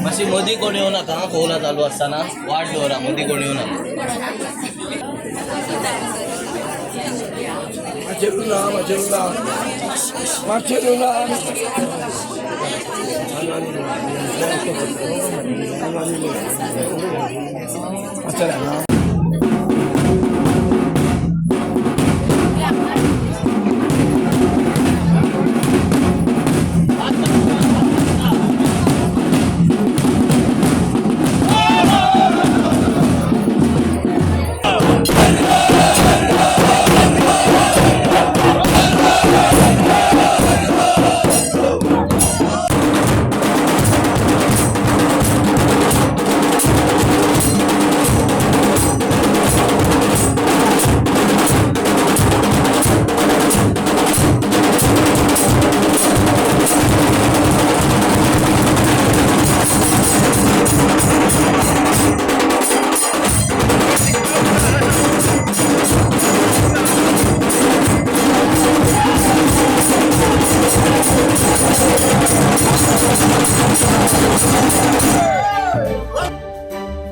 माशी मोदी कोण येऊ नका कोला चालू असताना वाट डोरा मोदी कोण येऊ नका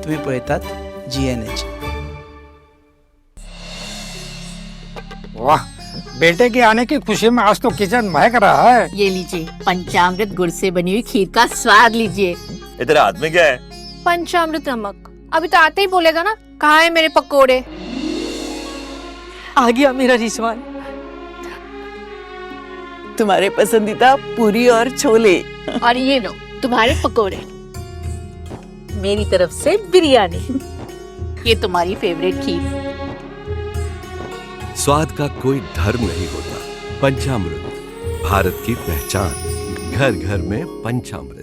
तुम्ही पळतात GNH। वाह, बेटे के आने की खुशी में आज तो किचन महक रहा है। ये लीजिए पंचामृत गुड़ से बनी हुई खीर का स्वाद लीजिए। ये तेरे हाथ में क्या है? पंचामृत नमक। अभी तो आते ही बोलेगा ना, कहाँ है मेरे पकोड़े। आ गया मेरा रिजवान, तुम्हारे पसंदीदा पूरी और छोले। और ये लो तुम्हारे पकोड़े, मेरी तरफ से बिरयानी, ये तुम्हारी फेवरेट खीर। स्वाद का कोई धर्म नहीं होता। पंचामृत, भारत की पहचान। घर घर में पंचामृत।